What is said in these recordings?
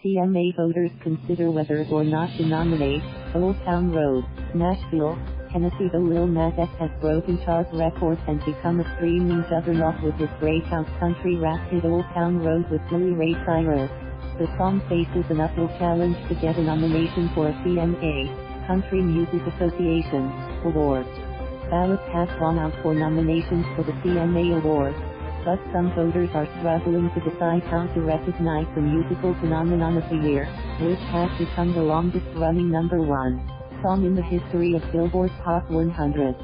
CMA voters consider whether or not to nominate Old Town Road, Nashville, Tennessee. The Lil Nas X has broken chart records and become a streaming juggernaut with his breakout country rap hit Old Town Road with Billy Ray Cyrus. The song faces an uphill challenge to get a nomination for a CMA, Country Music Association, award. Ballots have gone out for nominations for the CMA Awards, but some voters are struggling to decide how to recognize the musical phenomenon of the year, which has become the longest-running #1 song in the history of Billboard's Hot 100.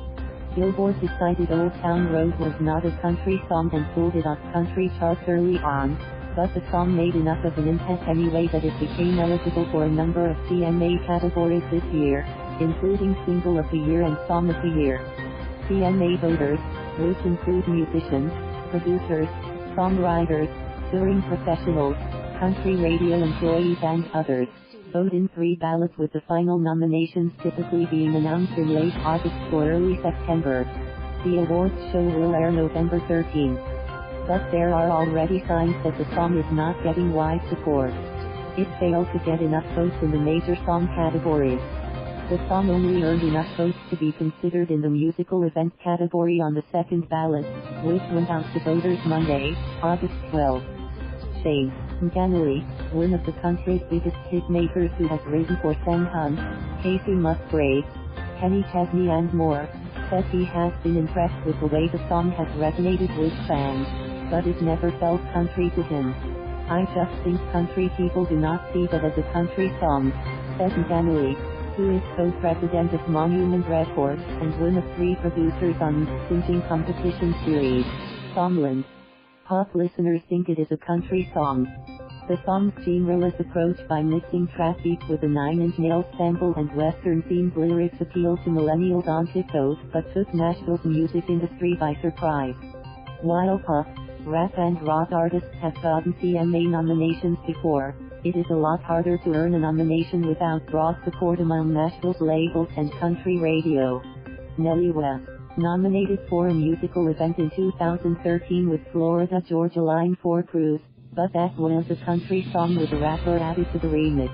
Billboard decided Old Town Road was not a country song and pulled it off country charts early on, but the song made enough of an impact anyway that it became eligible for a number of CMA categories this year, including Single of the Year and Song of the Year. CMA voters, which include musicians, producers, songwriters, touring professionals, country radio employees and others, vote in 3 ballots, with the final nominations typically being announced in late August or early September. The awards show will air November 13th. But there are already signs that the song is not getting wide support. It failed to get enough votes in the major song categories. The song only earned enough votes to be considered in the musical event category on the second ballot, which went out to voters Monday, August 12. Shane McAnally, one of the country's biggest hitmakers who has written for Sam Hunt, Casey Musgraves, Kenny Chesney and more, says he has been impressed with the way the song has resonated with fans, but it never felt country to him. I just think country people do not see that as a country song, says McAnally, who is co-president of Monument Records and one of 3 producers on the singing competition series, Songland. Pop listeners think it is a country song. The song's genre is approached by mixing trap beats with a 9 Inch Nails sample and Western-themed lyrics appeal to millennials on TikTok, but took Nashville's music industry by surprise. While pop, rap and rock artists have gotten CMA nominations before, it is a lot harder to earn a nomination without broad support among Nashville's labels and country radio. Nelly West, nominated for a musical event in 2013 with Florida Georgia Line 4 Cruise, but that was a country song with a rapper added to the remix.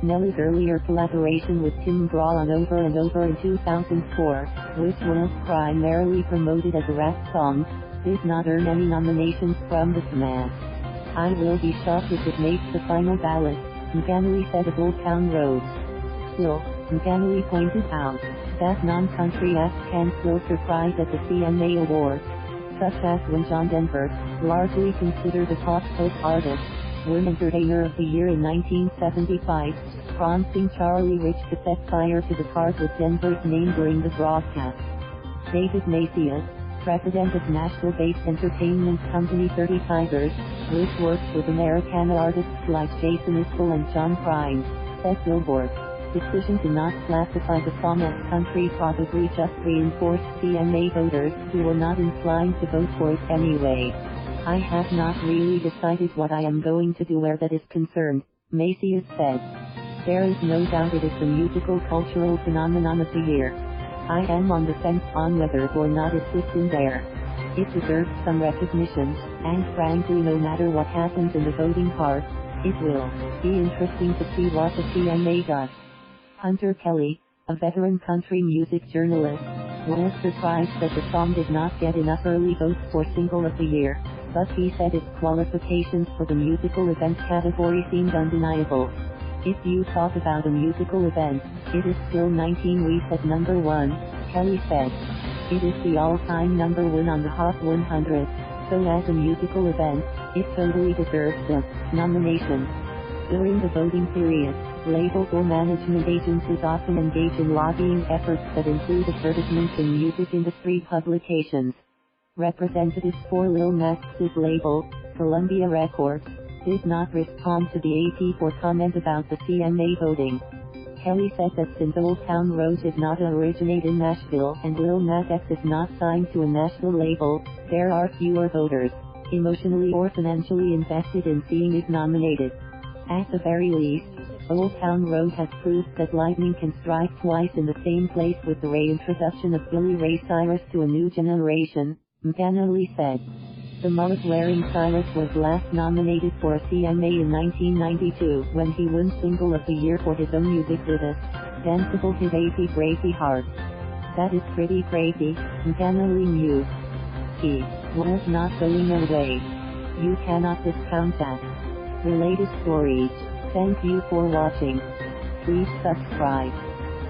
Nelly's earlier collaboration with Tim McGraw on Over and Over in 2004, which was primarily promoted as a rap song, did not earn any nominations from the CMA. I will be shocked if it makes the final ballot, McAnally said of Old Town Road. Still, McAnally pointed out that non-country acts can still surprise at the CMA Awards, such as when John Denver, largely considered a pop-folk artist, won Entertainer of the Year in 1975, prompting Charlie Rich to set fire to the card with Denver's name during the broadcast. David Macias, president of Nashville-based entertainment company 30 Tigers, which works with Americana artists like Jason Isbell and John Prine, said Billboard's decision to not classify the song as country probably just reinforced CMA voters who were not inclined to vote for it anyway. I have not really decided what I am going to do where that is concerned, Macias said. There is no doubt it is the musical cultural phenomenon of the year. I am on the fence on whether or not it fits in there. It deserves some recognition, and frankly no matter what happens in the voting part, it will be interesting to see what the CMA does. Hunter Kelly, a veteran country music journalist, was surprised that the song did not get enough early votes for Single of the Year, but he said its qualifications for the musical event category seemed undeniable. If you talk about a musical event, it is still 19 weeks at #1, Kelly said. It is the all-time #1 on the Hot 100, so as a musical event, it totally deserves the nomination. During the voting period, labels or management agencies often engage in lobbying efforts that include advertisements in music industry publications. Representatives for Lil Nas X's label, Columbia Records, did not respond to the AP for comment about the CMA voting. Kelly said that since Old Town Road did not originate in Nashville and Lil Nas X is not signed to a Nashville label, there are fewer voters, emotionally or financially invested in seeing it nominated. At the very least, Old Town Road has proved that lightning can strike twice in the same place with the reintroduction of Billy Ray Cyrus to a new generation, McAnally said. The mullet-wearing stylist was last nominated for a CMA in 1992 when he won Single of the Year for his own music video, Danceable Hit 80 Crazy Hard. That is pretty crazy, Canoli News. He was not going away. You cannot discount that. Related stories. Thank you for watching. Please subscribe.